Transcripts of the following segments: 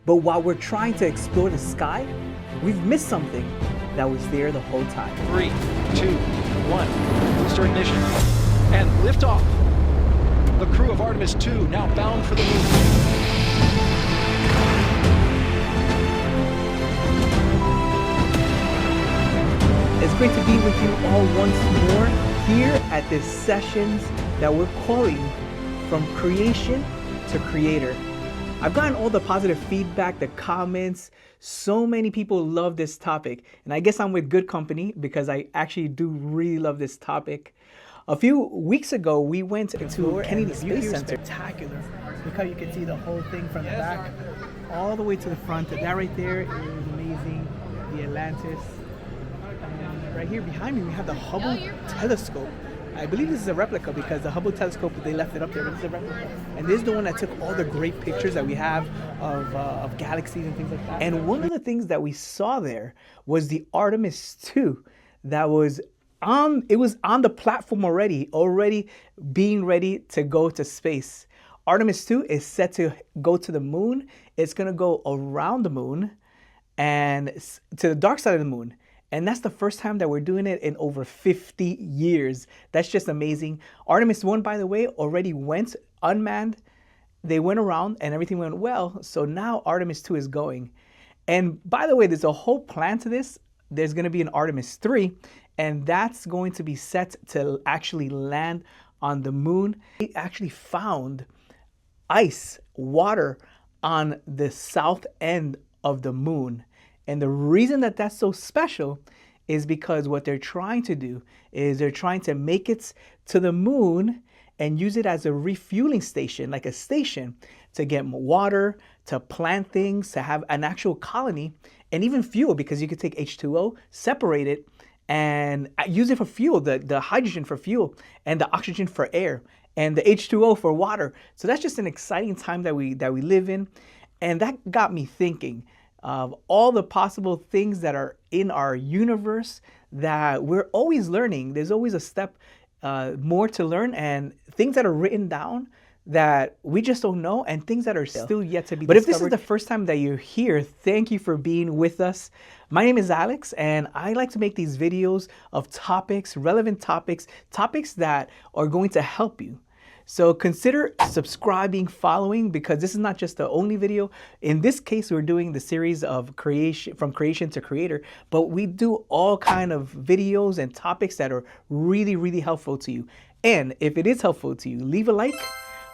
But while we're trying to explore the sky, we've missed something that was there the whole time. 3, 2, 1, booster ignition, and liftoff. The crew of Artemis 2 now bound for the moon. It's great to be with you all once more here at this sessions that we're calling From Creation to Creator. I've gotten all the positive feedback, the comments. So many people love this topic. And I guess I'm with good company because I actually do really love this topic. A few weeks ago, we went to Kennedy Space Center. Spectacular. Look how you can see the whole thing from the back all the way to the front. That right there is amazing. The Atlantis. And right here behind me, we have the Hubble telescope. I believe this is a replica because the Hubble telescope, they left it up there, but it's a replica. And this is the one that took all the great pictures that we have of galaxies and things like that. And one of the things that we saw there was the Artemis 2 that was on the platform already being ready to go to space. Artemis 2 is set to go to the moon. It's going to go around the moon and to the dark side of the moon. And that's the first time that we're doing it in over 50 years. That's just amazing. Artemis 1, by the way, already went unmanned. They went around and everything went well. So now Artemis 2 is going. And by the way, there's a whole plan to this. There's going to be an Artemis 3, and that's going to be set to actually land on the moon. They actually found ice, water on the south end of the moon. And the reason that that's so special is because what they're trying to do is they're trying to make it to the moon and use it as a refueling station, like a station to get water, to plant things, to have an actual colony, and even fuel, because you could take H2O, separate it, and use it for fuel, the hydrogen for fuel, and the oxygen for air, and the H2O for water. So that's just an exciting time that we live in. And that got me thinking of all the possible things that are in our universe that we're always learning. There's always a step more to learn, and things that are written down that we just don't know, and things that are still yet to be discovered. But if this is the first time that you're here, thank you for being with us. My name is Alex, and I like to make these videos of topics, relevant topics that are going to help you. So consider subscribing, following, because this is not just the only video. In this case, we're doing the series of creation, from creation to creator, but we do all kind of videos and topics that are really, really helpful to you. And if it is helpful to you, leave a like,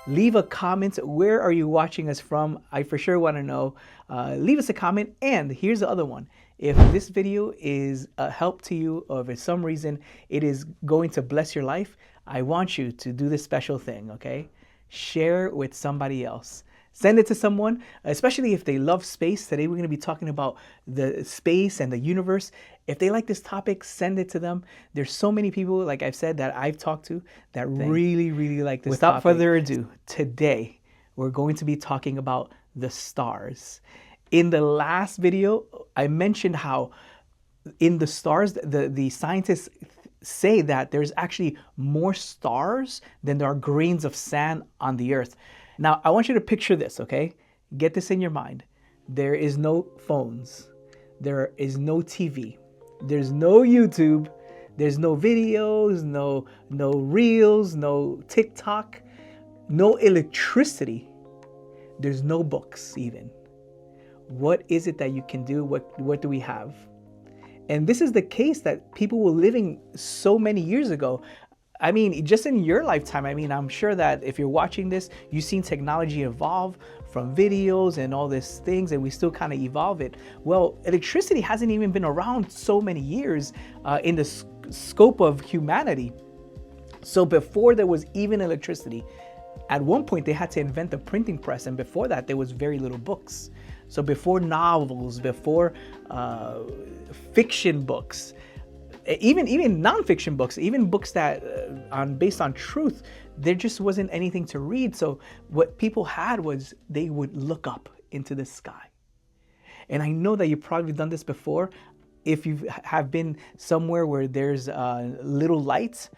leave a comment. Where are you watching us from? I for sure want to know. Leave us a comment. And here's the other one. If this video is a help to you, or if for some reason it is going to bless your life, I want you to do this special thing, okay? Share it with somebody else. Send it to someone, especially if they love space. Today we're going to be talking about the space and the universe. If they like this topic, send it to them. There's so many people, like I've said, that I've talked to that really, really like this topic. Without further ado, today we're going to be talking about the stars. In the last video, I mentioned how in the stars, the scientists say that there's actually more stars than there are grains of sand on the earth. Now, I want you to picture this, okay? Get this in your mind. There is no phones. There is no TV. There's no YouTube. There's no videos, no reels, no TikTok, no electricity. There's no books even. What is it that you can do? What do we have? And this is the case that people were living so many years ago. I mean, just in your lifetime, I mean, I'm sure that if you're watching this, you've seen technology evolve from videos and all these things, and we still kind of evolve it. Well, electricity hasn't even been around so many years in the scope of humanity. So before there was even electricity, at one point they had to invent the printing press, and before that there was very little books. So before novels, before fiction books, even non-fiction books, even books that based on truth, there just wasn't anything to read. So what people had was they would look up into the sky. And I know that you've probably done this before. If you have been somewhere where there's little lights,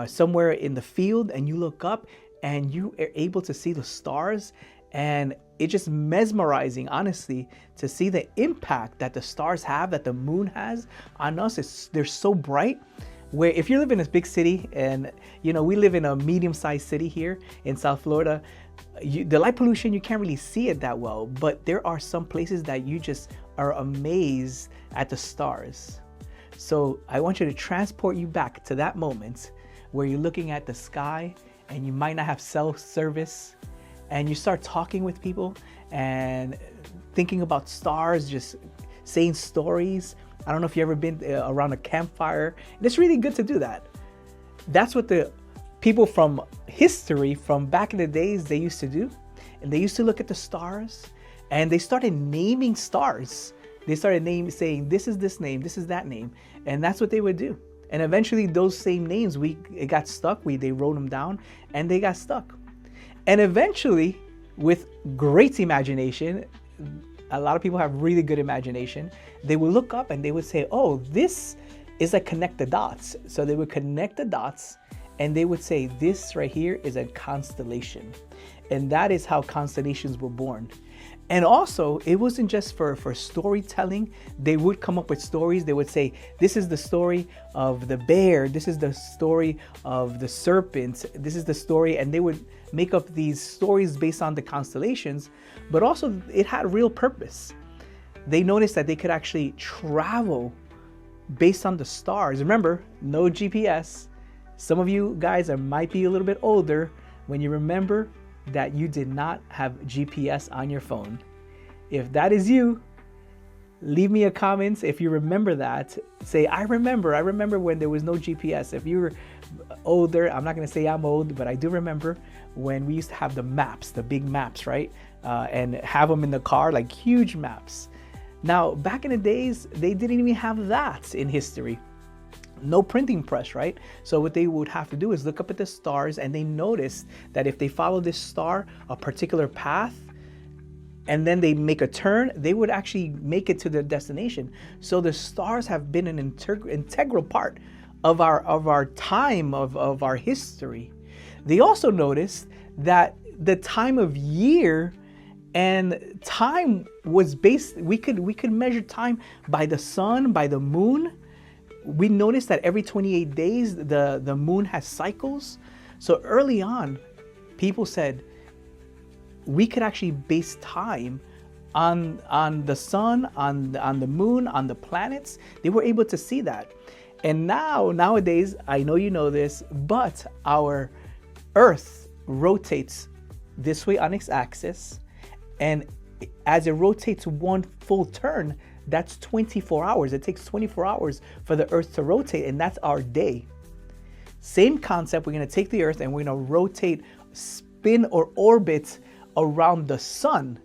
somewhere in the field, and you look up and you are able to see the stars, And it's just mesmerizing, honestly, to see the impact that the stars have, that the moon has on us. They're so bright. Where if you live in a big city, and we live in a medium-sized city here in South Florida, the light pollution, you can't really see it that well, but there are some places that you just are amazed at the stars. So I want you to transport you back to that moment where you're looking at the sky and you might not have cell service, and you start talking with people and thinking about stars, just saying stories. I don't know if you've ever been around a campfire. It's really good to do that. That's what the people from history, from back in the days, they used to do. And they used to look at the stars, and they started naming stars. They started saying, this is this name, this is that name. And that's what they would do. And eventually those same names, it got stuck. They wrote them down and they got stuck. And eventually, with great imagination, a lot of people have really good imagination, they would look up and they would say, oh, this is a connect the dots. So they would connect the dots and they would say, this right here is a constellation. And that is how constellations were born. And also, it wasn't just for storytelling. They would come up with stories. They would say, this is the story of the bear. This is the story of the serpent. This is the story. And they would make up these stories based on the constellations. But also, it had real purpose. They noticed that they could actually travel based on the stars. Remember, no GPS. Some of you guys might be a little bit older when you remember that you did not have GPS on your phone. If that is you, leave me a comment. If you remember that, say, I remember when there was no GPS. If you're older, I'm not going to say I'm old, but I do remember when we used to have the maps, the big maps, right? And have them in the car, like huge maps. Now, back in the days, they didn't even have that in history. No printing press, right? So what they would have to do is look up at the stars, and they noticed that if they follow this star a particular path and then they make a turn, they would actually make it to their destination. So the stars have been an integral part of our time, of our history. They also noticed that the time of year and time was based, we could measure time by the sun, by the moon. We noticed that every 28 days, the moon has cycles. So early on, people said we could actually base time on the sun, on the moon, on the planets. They were able to see that. And nowadays, I know you know this, but our Earth rotates this way on its axis. And as it rotates one full turn, that's 24 hours. It takes 24 hours for the Earth to rotate, and that's our day. Same concept, we're going to take the Earth and we're going to rotate, spin or orbit around the sun.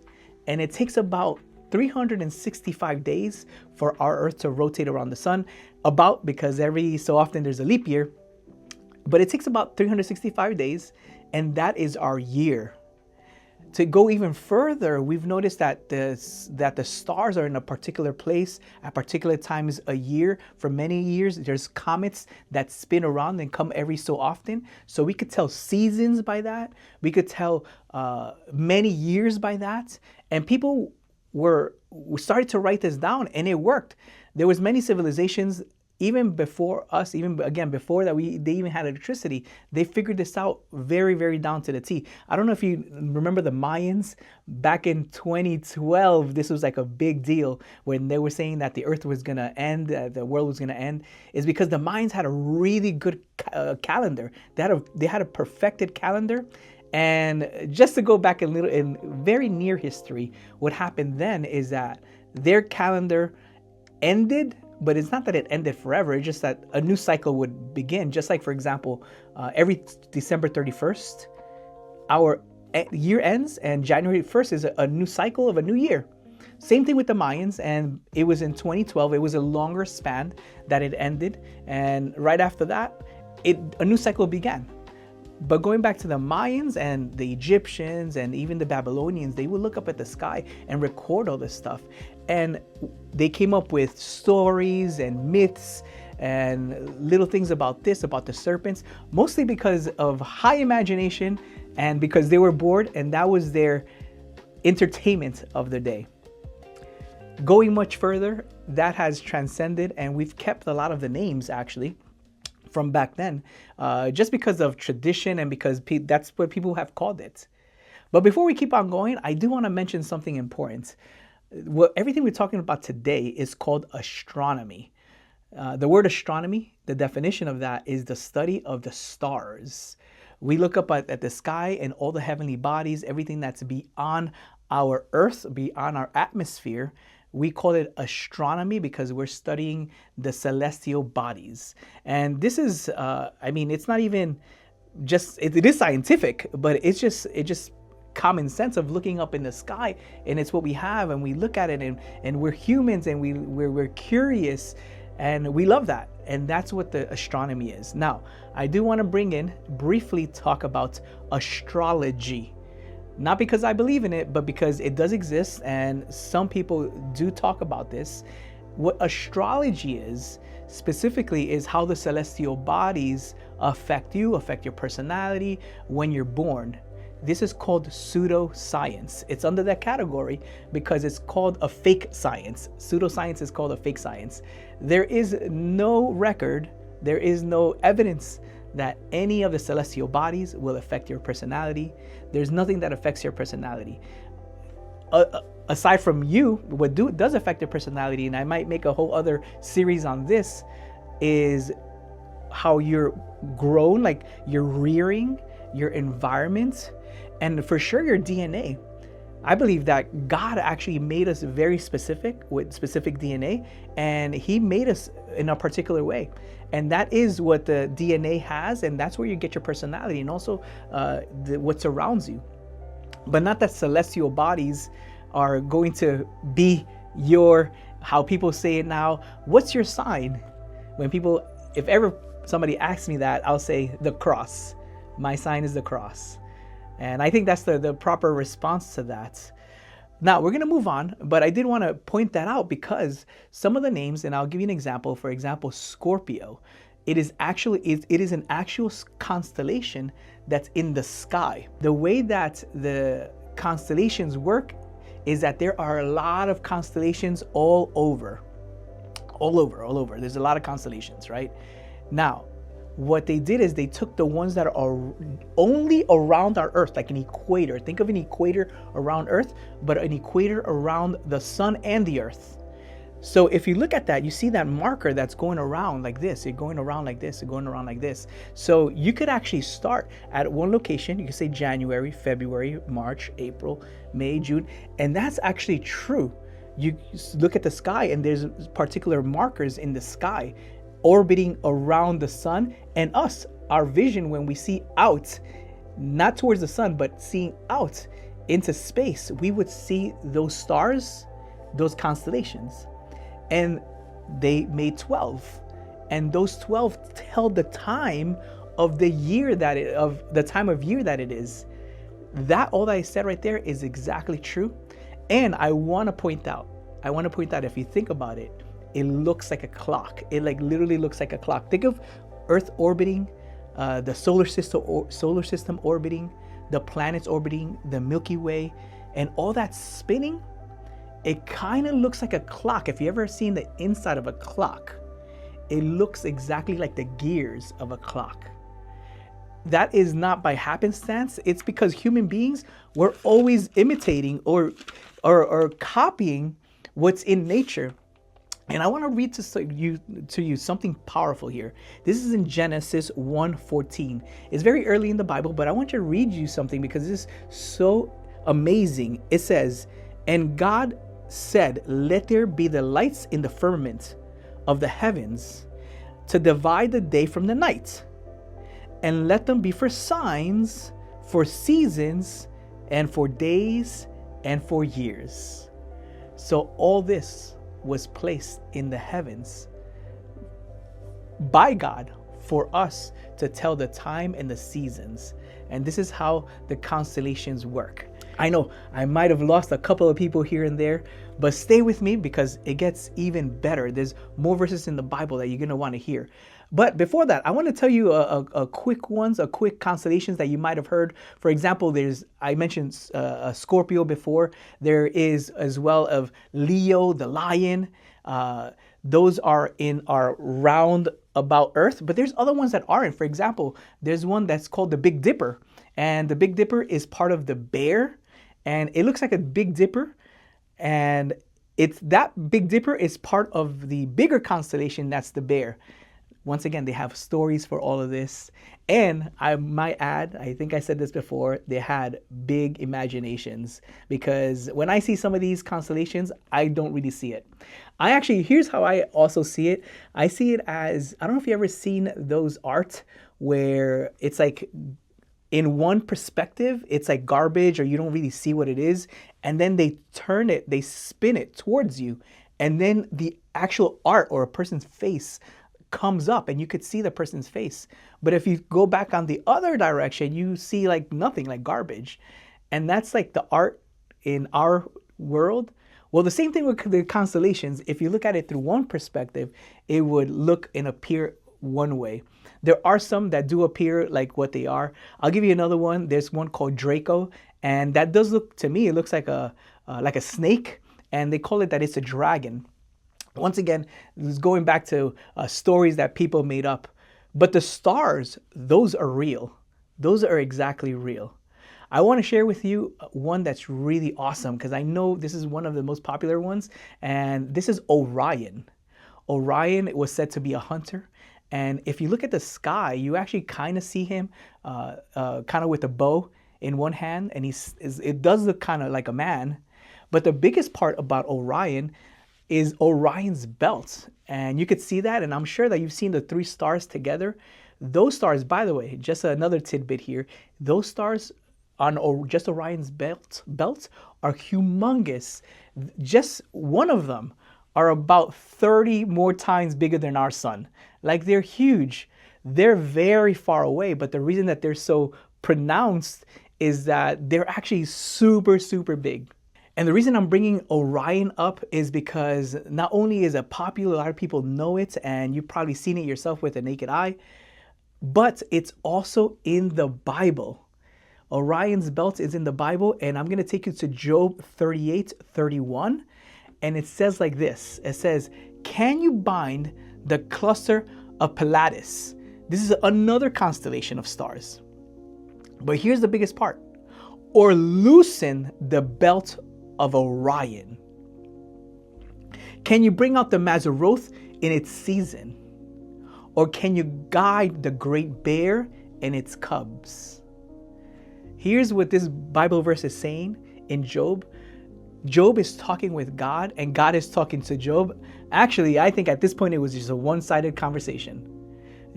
And it takes about 365 days for our Earth to rotate around the sun, because every so often there's a leap year. But it takes about 365 days, and that is our year. To go even further, we've noticed that the stars are in a particular place at particular times a year. For many years, there's comets that spin around and come every so often. So we could tell seasons by that. We could tell many years by that. And people started to write this down, and it worked. There was many civilizations even before us, before that they even had electricity, they figured this out very, very down to the T. I don't know if you remember the Mayans back in 2012. This was like a big deal when they were saying that the Earth was going to end, the world was going to end, is because the Mayans had a really good calendar. They had a perfected calendar. And just to go back in very near history, what happened then is that their calendar ended. But it's not that it ended forever. It's just that a new cycle would begin. Just like, for example, every December 31st, our year ends, and January 1st is a new cycle of a new year. Same thing with the Mayans, and it was in 2012. It was a longer span that it ended, and right after that, a new cycle began. But going back to the Mayans and the Egyptians and even the Babylonians, they would look up at the sky and record all this stuff. And they came up with stories and myths and little things about this, about the serpents, mostly because of high imagination and because they were bored, and that was their entertainment of the day. Going much further, that has transcended, and we've kept a lot of the names actually from back then, just because of tradition and because that's what people have called it. But before we keep on going, I do want to mention something important. Everything we're talking about today is called astronomy. The word astronomy, the definition of that is the study of the stars. We look up at the sky and all the heavenly bodies, everything that's beyond our earth, beyond our atmosphere. We call it astronomy because we're studying the celestial bodies. And this is, it's not even just, it is scientific, but it's just common sense of looking up in the sky, and it's what we have, and we look at it, and we're humans, and we're curious, and we love that. And that's what the astronomy is. Now, I do want to briefly talk about astrology. Not because I believe in it, but because it does exist, and some people do talk about this. What astrology is, specifically, is how the celestial bodies affect you, affect your personality when you're born. This is called pseudoscience. It's under that category because it's called a fake science. Pseudoscience is called a fake science. There is no record, there is no evidence that any of the celestial bodies will affect your personality. There's nothing that affects your personality. Aside from you, what does affect your personality, and I might make a whole other series on this, is how you're grown, like your rearing, your environment, and for sure your DNA. I believe that God actually made us very specific with specific DNA, and he made us in a particular way. And that is what the DNA has, and that's where you get your personality, and also what surrounds you. But not that celestial bodies are going to be how people say it now, what's your sign? If ever somebody asks me that, I'll say the cross. My sign is the cross. And I think that's the proper response to that. Now, we're going to move on, but I did want to point that out because some of the names, and I'll give you an example. For example, Scorpio. It is an actual constellation that's in the sky. The way that the constellations work is that there are a lot of constellations all over. There's a lot of constellations, right? Now, what they did is they took the ones that are only around our Earth, like an equator. Think of an equator around Earth, but an equator around the sun and the Earth. So if you look at that, you see that marker that's going around like this. You're going around like this, you're going around like this. So you could actually start at one location. You could say January, February, March, April, May, June. And that's actually true. You look at the sky and there's particular markers in the sky orbiting around the sun and us, our vision when we see out, not towards the sun, but seeing out into space, we would see those stars, those constellations. And they made 12. And those 12 tell the time of the year the time of year that it is. That all that I said right there is exactly true. And I want to point out, if you think about it, it looks like a clock. It literally looks like a clock. Think of Earth orbiting, the solar system orbiting, the planets orbiting, the Milky Way, and all that spinning. It kind of looks like a clock. If you ever seen the inside of a clock, it looks exactly like the gears of a clock. That is not by happenstance. It's because human beings were always imitating or copying what's in nature. And I want to read to you something powerful here. This is in Genesis 1:14. It's very early in the Bible, but I want to read you something because this is so amazing. It says, "And God said, let there be the lights in the firmament of the heavens to divide the day from the night, and let them be for signs, for seasons, and for days, and for years." So all this was placed in the heavens by God for us to tell the time and the seasons. And this is how the constellations work. I know I might have lost a couple of people here and there, but stay with me because it gets even better. There's more verses in the Bible that you're going to want to hear. But before that, I want to tell you a quick constellations that you might have heard. For example, I mentioned Scorpio before. There is as well of Leo, the lion. Those are in our round about Earth, but there's other ones that aren't. For example, there's one that's called the Big Dipper, and the Big Dipper is part of the bear, and it looks like a Big Dipper, and it's that Big Dipper is part of the bigger constellation that's the bear. Once again, they have stories for all of this. And I might add, I think I said this before, they had big imaginations, because when I see some of these constellations, I don't really see it. Here's how I also see it. I see it as, I don't know if you ever seen those art where it's like in one perspective, it's like garbage or you don't really see what it is. And then they spin it towards you. And then the actual art or a person's face comes up and you could see the person's face. But if you go back on the other direction, you see like nothing, like garbage. And that's like the art in our world. Well, the same thing with the constellations. If you look at it through one perspective, it would look and appear one way. There are some that do appear like what they are. I'll give you another one. There's one called Draco, and that does look, to me, it looks like a snake, and they call it that it's a dragon. Once again, this is going back to stories that people made up. But the stars, those are real. Those are exactly real. I want to share with you one that's really awesome, because I know this is one of the most popular ones, and this is Orion. Orion was said to be a hunter, and if you look at the sky, you actually kind of see him kind of with a bow in one hand, and it does look kind of like a man. But the biggest part about Orion is Orion's belt, and you could see that, and I'm sure that you've seen the three stars together. Those stars, by the way, just another tidbit here, those stars on just Orion's belt are humongous. Just one of them are about 30 more times bigger than our sun. Like, they're huge. They're very far away, but the reason that they're so pronounced is that they're actually super, super big. And the reason I'm bringing Orion up is because not only is it popular, a lot of people know it, and you've probably seen it yourself with the naked eye, but it's also in the Bible. Orion's belt is in the Bible, and I'm going to take you to Job 38:31, and it says like this. It says, "Can you bind the cluster of Pleiades?" This is another constellation of stars. But here's the biggest part. "Or loosen the belt of Orion? Can you bring out the Mazzaroth in its season? Or can you guide the great bear and its cubs?" Here's what this Bible verse is saying in Job. Job is talking with God, and God is talking to Job. Actually, I think at this point it was just a one-sided conversation.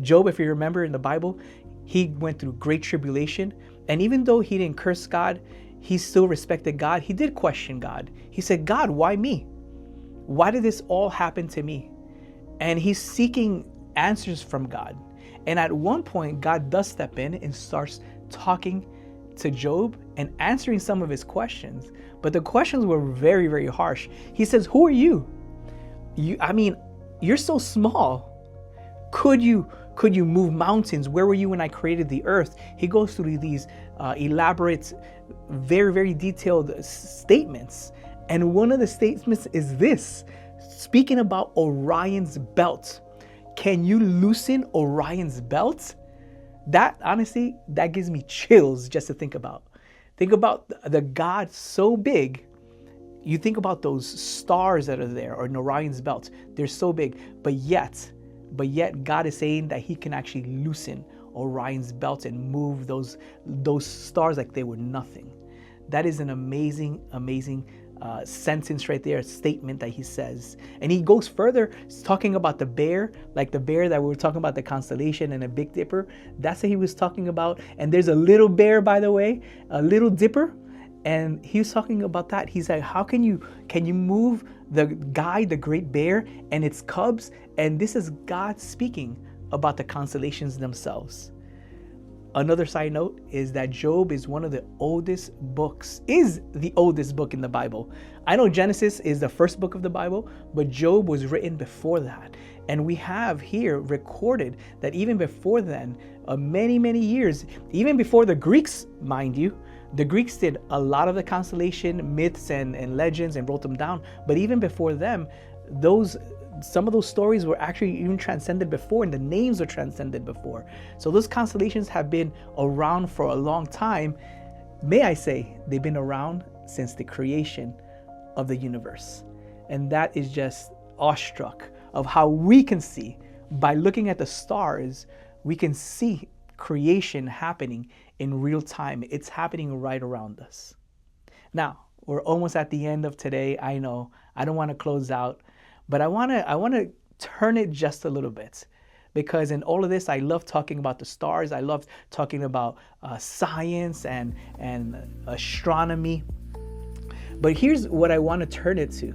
Job, if you remember in the Bible, he went through great tribulation, and even though he didn't curse God, he still respected God. He did question God. He said, "God, why me? Why did this all happen to me?" And he's seeking answers from God. And at one point, God does step in and starts talking to Job and answering some of his questions. But the questions were very, very harsh. He says, "Who are you? You're so small. Could you move mountains? Where were you when I created the earth?" He goes through these elaborate, very, very detailed statements. And one of the statements is this, speaking about Orion's belt. Can you loosen Orion's belt? That, honestly, that gives me chills just to think about. Think about the God so big. You think about those stars that are there, or in Orion's belt. They're so big, but yet God is saying that he can actually loosen Orion's belt and move those stars like they were nothing. That is an amazing, amazing sentence right there, a statement that he says. And he goes further, talking about the bear, like the bear that we were talking about, the constellation and a Big Dipper. That's what he was talking about. And there's a little bear, by the way, a little dipper. And he was talking about that. He's like, how can you move the great bear and its cubs? And this is God speaking about the constellations themselves. Another side note is that Job is the oldest book in the Bible. I know Genesis is the first book of the Bible, but Job was written before that. And we have here recorded that even before then, many, many years, even before the Greeks, mind you, the Greeks did a lot of the constellation myths and legends and wrote them down. But even before them, some of those stories were actually even transcended before, and the names were transcended before. So those constellations have been around for a long time. May I say, they've been around since the creation of the universe. And that is just awestruck of how we can see, by looking at the stars, we can see creation happening in real time. It's happening right around us. Now, we're almost at the end of today. I know, I don't want to close out, but I want to turn it just a little bit, because in all of this, I love talking about the stars. I love talking about science and astronomy. But here's what I want to turn it to.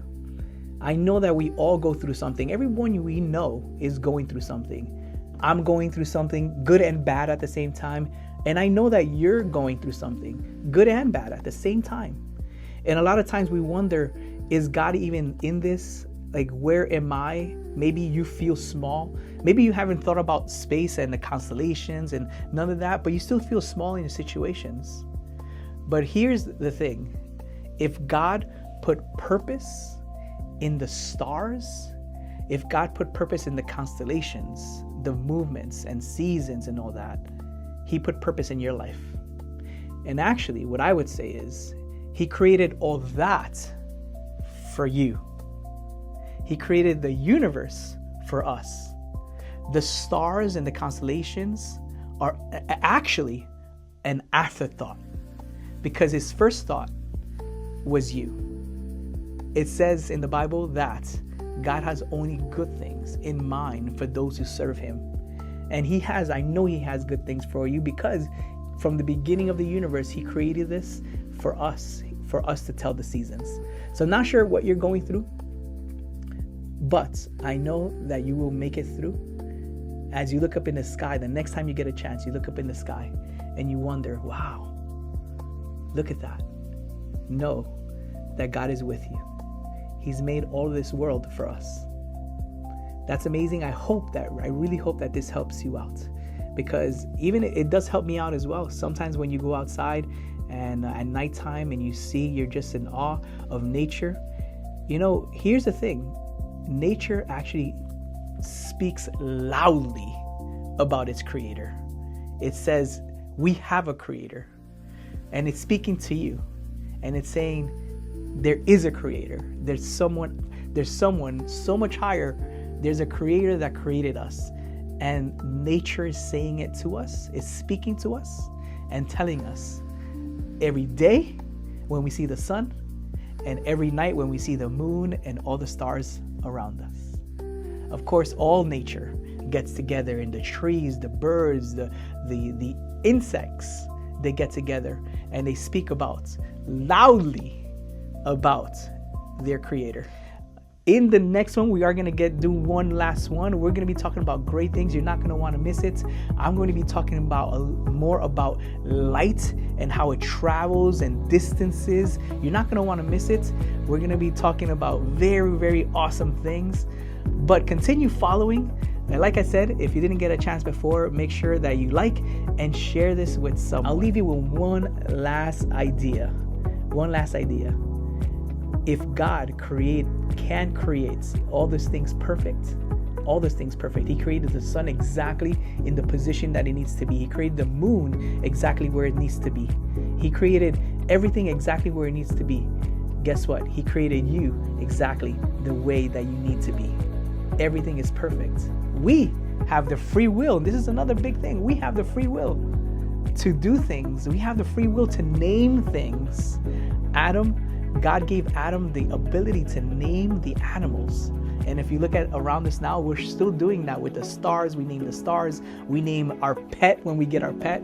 I know that we all go through something. Everyone we know is going through something. I'm going through something, good and bad at the same time. And I know that you're going through something, good and bad at the same time. And a lot of times we wonder, is God even in this? Like, where am I? Maybe you feel small. Maybe you haven't thought about space and the constellations and none of that, but you still feel small in your situations. But here's the thing. If God put purpose in the stars, if God put purpose in the constellations, the movements and seasons and all that, He put purpose in your life. And actually, what I would say is, He created all that for you. He created the universe for us. The stars and the constellations are actually an afterthought, because His first thought was you. It says in the Bible that God has only good things in mind for those who serve Him. And I know He has good things for you, because from the beginning of the universe, He created this for us to tell the seasons. So I'm not sure what you're going through, but I know that you will make it through. As you look up in the sky, the next time you get a chance, you look up in the sky and you wonder, wow, look at that. Know that God is with you. He's made all of this world for us. That's amazing. I really hope that this helps you out, because even it does help me out as well. Sometimes when you go outside and at nighttime and you're just in awe of nature. Here's the thing. Nature actually speaks loudly about its creator. It says, we have a creator, and it's speaking to you, and it's saying, there is a creator. There's someone so much higher. There's a creator that created us, and nature is saying it to us. It's speaking to us and telling us every day when we see the sun, and every night when we see the moon and all the stars around us. Of course, all nature gets together, in the trees, the birds, the insects, they get together and they speak loudly about their creator. In the next one, we are going to do one last one. We're going to be talking about great things. You're not going to want to miss it. I'm going to be talking about more about light and how it travels and distances. You're not going to want to miss it. We're going to be talking about very, very awesome things. But continue following. And like I said, if you didn't get a chance before, make sure that you like and share this with someone. I'll leave you with one last idea. If God can create all those things perfect, He created the sun exactly in the position that it needs to be. He created the moon exactly where it needs to be. He created everything exactly where it needs to be. Guess what? He created you exactly the way that you need to be. Everything is perfect. We have the free will. This is another big thing. We have the free will to do things. We have the free will to name things. God gave Adam the ability to name the animals. And if you look at around us now, we're still doing that with the stars. We name the stars. We name our pet when we get our pet.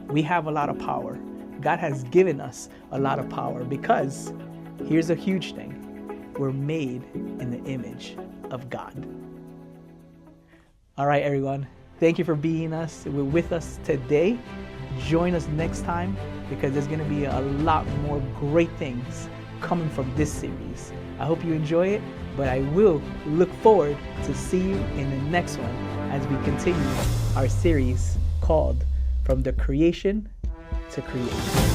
We have a lot of power. God has given us a lot of power, because here's a huge thing. We're made in the image of God. All right, everyone. Thank you for being with us today. Join us next time because there's going to be a lot more great things coming from this series. I hope you enjoy it, but I will look forward to see you in the next one as we continue our series called From the Creation to Creation.